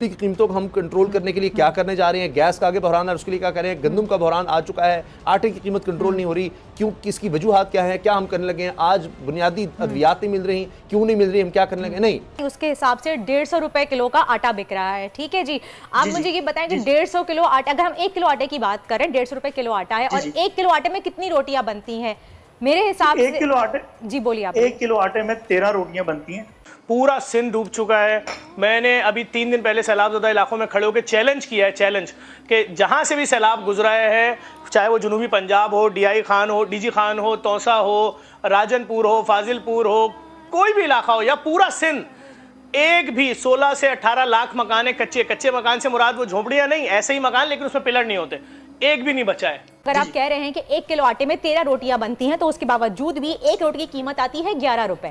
کی قیمتوں کو ہم کنٹرول کرنے کے لیے کیا کرنے جا رہے ہیں. گیس کا آگے بحران ہے, اس کے لیے کیا کریں, گندم کا بحران آ چکا ہے, آٹے کی قیمت کنٹرول نہیں ہو رہی, کیوں, کس کی وجوہات کیا ہیں, کیا ہم کرنے لگے ہیں, آج بنیادی ادویات نہیں مل رہی, کیوں نہیں مل رہی, ہم کیا کرنے لگے. نہیں, اس کے حساب سے 150 روپے کلو کا آٹا بک رہا ہے. ٹھیک ہے جی, آپ مجھے یہ بتائیں کہ 150 کلو آٹا, اگر ہم 1 کلو آٹے کی بات کریں, 150 روپے کلو آٹا ہے, اور 1 کلو آٹے میں کتنی روٹیاں بنتی ہیں میرے حساب سے؟ 1 کلو آٹے, جی بولیے آپ. 1 کلو آٹے میں 13 روٹیاں بنتی ہیں. پورا سندھ ڈوب چکا ہے. میں نے ابھی 3 دن پہلے سیلاب زدہ علاقوں میں کھڑے ہو کے چیلنج کیا ہے, چیلنج کہ جہاں سے بھی سیلاب گزرا ہے, چاہے وہ جنوبی پنجاب ہو, ڈی آئی خان ہو, ڈی جی خان ہو, توسا ہو, راجن پور ہو, فاضل پور ہو, کوئی بھی علاقہ ہو یا پورا سندھ, ایک بھی 16 سے 18 لاکھ مکان ہیں کچے. کچے مکان سے مراد وہ جھونپڑیاں نہیں, ایسے ہی مکان لیکن اس میں پلر نہیں ہوتے, ایک بھی نہیں بچا ہے. اگر آپ کہہ رہے ہیں کہ 1 کلو آٹے میں 13 روٹیاں بنتی ہیں, تو اس کے باوجود بھی ایک روٹی کی قیمت آتی ہے 11 روپے.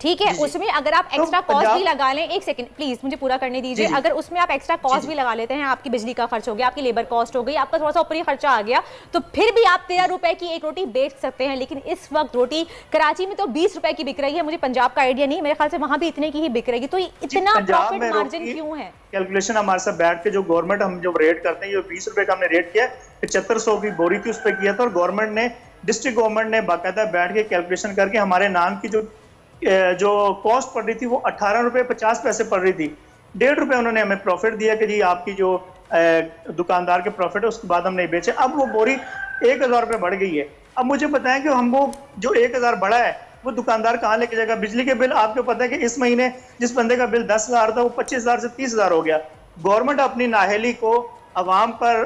ٹھیک ہے, اس میں اگر آپ ایکسٹرا کاسٹ بھی لگا لیں, ایک سیکنڈ پلیز مجھے پورا کرنے دیجئے, اگر اس میں آپ ایکسٹرا کاسٹ بھی لگا لیتے ہیں, آپ کی بجلی کا خرچ ہو گیا, آپ کی لیبر کاسٹ ہو گئی, آپ کا تھوڑا سا اوپری خرچہ آ گیا, تو پھر بھی آپ 13 روپے کی ایک روٹی بیچ سکتے ہیں. لیکن اس وقت روٹی کراچی میں تو 20 روپے کی بک رہی ہے, مجھے پنجاب کا آئیڈیا نہیں, میرے خیال سے وہاں بھی اتنے کی ہی بک رہے گی. تو اتنا پروفٹ مارجن کیوں ہے؟ کیلکولیشن ہمارے ساتھ بیٹھ کے جو گورنمنٹ ہم جو ریٹ کرتے ہیں, یہ 20 روپے کا ہم نے ریٹ کیا, 7500 کی بوری تھی اس پہ کیا تھا, اور گورنمنٹ نے, ڈسٹرکٹ گورنمنٹ نے باقاعدہ بیٹھ کے کیلکولیشن کر کے ہمارے نان کی جو کاسٹ پڑ رہی تھی وہ 18 روپے 50 پیسے پڑ رہی تھی, 1.5 روپے انہوں نے ہمیں پروفٹ دیا کہ جی آپ کی جو دکاندار کے پروفٹ ہے اس کے بعد ہم نہیں بیچے. اب وہ بوری 1000 روپے بڑھ گئی ہے. اب مجھے بتائیں کہ ہم وہ جو 1000 بڑھا ہے وہ دکاندار کہاں لے کے جائے گا؟ بجلی کے بل آپ کو پتہ ہے کہ اس مہینے جس بندے کا بل 10,000 تھا وہ 25,000 سے 30,000 ہو گیا. گورنمنٹ اپنی نااہلی کو عوام پر,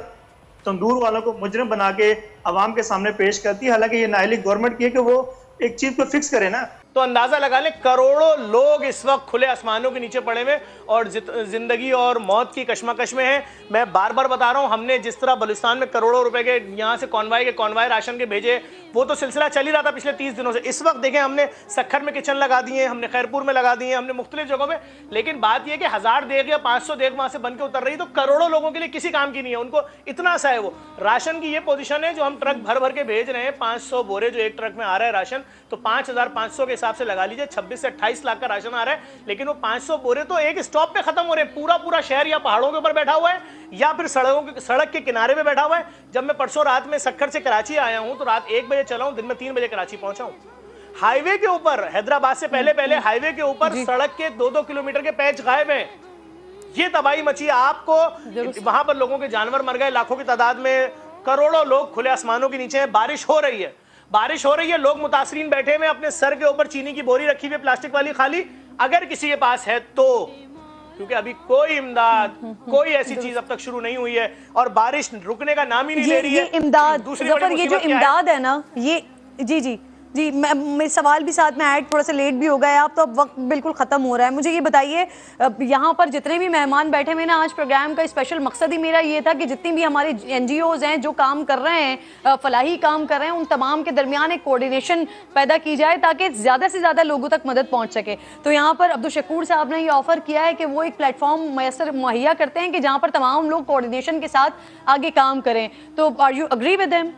تندور والوں کو مجرم بنا کے عوام کے سامنے پیش کرتی ہے, حالانکہ یہ نااہلی گورنمنٹ کی ہے کہ وہ ایک چیز کو فکس کرے نا. تو اندازہ لگا لیں کروڑوں لوگ اس وقت کھلے آسمانوں کے نیچے پڑے ہوئے اور زندگی اور موت کی کشمکش میں ہیں. میں بار بار بتا رہا ہوں, ہم نے جس طرح بلوچستان میں کروڑوں روپے کے یہاں سے کانوائے راشن کے بھیجے, وہ تو سلسلہ چل ہی رہا تھا پچھلے 30 دنوں سے. اس وقت دیکھیں ہم نے سکھر میں کچن لگا دیے ہیں, ہم نے خیرپور میں لگا دیے ہیں, ہم نے مختلف جگہوں میں. لیکن بات یہ کہ 1000 دیگ یا 500 دیگ وہاں سے بن کے اتر رہی, تو کروڑوں لوگوں کے لیے کسی کام کی نہیں ہے. ان کو اتنا سا ہے وہ راشن کی یہ پوزیشن ہے جو ہم ٹرک بھر بھر کے بھیج رہے ہیں. 500 بورے جو ایک ٹرک میں آ رہا ہے راشن, تو 5500 کے حساب سے لگا لیجئے 26 سے 28 لاکھ کا راشن آ رہا ہے. لیکن وہ 500 بورے تو ایک سٹاپ پہ ختم ہو رہے ہیں. پورا شہر یا پہاڑوں کے اوپر بیٹھا ہوا ہے یا پھر سڑک کے کنارے پہ بیٹھا ہوا ہے. جب میں پرسوں رات میں سکھر سے کراچی آیا ہوں تو رات 1 بجے چلا ہوں, دن میں 3 بجے کراچی پہنچا ہوں. ہائی وے کے اوپر, حیدرآباد سے پہلے ہائی وے کے اوپر سڑک کے 2-2 کلومیٹر کے پیچ غائب ہیں. یہ تباہی مچی ہے. آپ کو وہاں پر لوگوں کے جانور مر گئے لاکھوں کی تعداد میں, کروڑوں لوگ کھلے آسمانوں کے نیچے ہیں. بارش ہو رہی ہے, لوگ متاثرین بیٹھے ہوئے, اپنے سر کے اوپر چینی کی بوری رکھی ہوئی پلاسٹک والی خالی, اگر کسی کے پاس ہے تو, کیونکہ ابھی کوئی امداد, کوئی ایسی چیز اب تک شروع نہیں ہوئی ہے, اور بارش رکنے کا نام ہی نہیں لے رہی ہے. یہ امداد, ظفر یہ جو امداد ہے نا, یہ جی میں سوال بھی ساتھ میں ایڈ, تھوڑا سا لیٹ بھی ہو گیا آپ, تو اب وقت بالکل ختم ہو رہا ہے. مجھے یہ بتائیے, یہاں پر جتنے بھی مہمان بیٹھے ہوئے نا, آج پروگرام کا اسپیشل مقصد ہی میرا یہ تھا کہ جتنی بھی ہمارے NGOs ہیں جو کام کر رہے ہیں, فلاحی کام کر رہے ہیں, ان تمام کے درمیان ایک کوارڈینیشن پیدا کی جائے تاکہ زیادہ سے زیادہ لوگوں تک مدد پہنچ سکے. تو یہاں پر عبدالشکور صاحب نے یہ آفر کیا ہے کہ وہ ایک پلیٹ فارم مہیا کرتے ہیں کہ جہاں پر تمام لوگ کوارڈینیشن کے ساتھ آگے کام کریں. تو are you agree with them?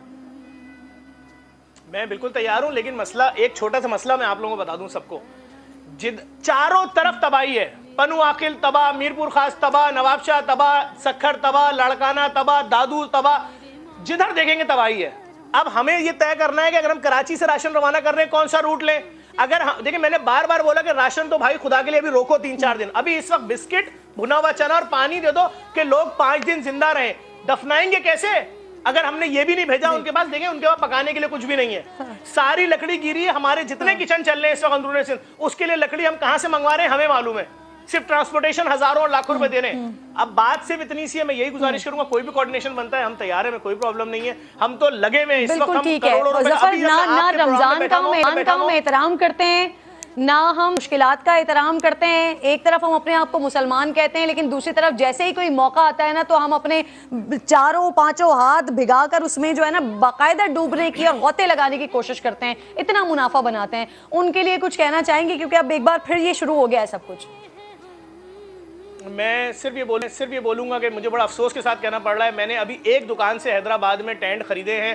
میں بالکل تیار ہوں, لیکن مسئلہ, ایک چھوٹا سا مسئلہ میں آپ لوگوں کو بتا دوں سب کو. چاروں طرف تباہی ہے. پنو عاقل تباہ, میرپور خاص تباہ, نواب شاہ تباہ, سکھر تباہ, لاڑکانہ تباہ, دادو تباہ, جدھر دیکھیں گے تباہی ہے. اب ہمیں یہ طے کرنا ہے کہ اگر ہم کراچی سے راشن روانہ کر رہے ہیں کون سا روٹ لیں. اگر دیکھیں, میں نے بار بار بولا کہ راشن تو بھائی خدا کے لیے ابھی روکو 3-4 دن. ابھی اس وقت بسکٹ, بھنا ہوا چنا اور پانی دے دو کہ لوگ 5 دن زندہ رہیں. دفنائیں گے کیسے اگر ہم نے یہ بھی نہیں بھیجا ان کے پاس؟ دیکھیں ان کے پاس پکانے کے لیے کچھ بھی نہیں ہے, ساری لکڑی گیری ہے. ہمارے جتنے کچن چل رہے ہیں اس وقت اندرون سندھ, اس کے لیے لکڑی ہم کہاں سے منگوا رہے ہیں ہمیں معلوم ہے. صرف ٹرانسپورٹیشن ہزاروں اور لاکھوں روپے دے رہے ہیں. اب بات صرف اتنی سی ہے, میں یہی گزارش کروں گا, کوئی بھی کوارڈینیشن بنتا ہے ہم تیار ہیں, میں کوئی پرابلم نہیں ہے. ہم تو لگے ہوئے اس وقت, ہم کروڑوں روپے. نہ رمضان کا ہم احترام کرتے ہیں, نہ ہم مشکلات کا احترام کرتے ہیں. ایک طرف ہم اپنے آپ کو مسلمان کہتے ہیں, لیکن دوسری طرف جیسے ہی کوئی موقع آتا ہے نا تو ہم اپنے 4-5 ہاتھ بھگا کر اس میں جو ہے نا باقاعدہ ڈوبنے کی اور غوطے لگانے کی کوشش کرتے ہیں, اتنا منافع بناتے ہیں. ان کے لیے کچھ کہنا چاہیں گے, کیونکہ اب ایک بار پھر یہ شروع ہو گیا ہے سب کچھ؟ میں صرف یہ بولوں گا کہ مجھے بڑا افسوس کے ساتھ کہنا پڑ رہا ہے, میں نے ابھی ایک دکان سے حیدرآباد میں ٹینٹ خریدے ہیں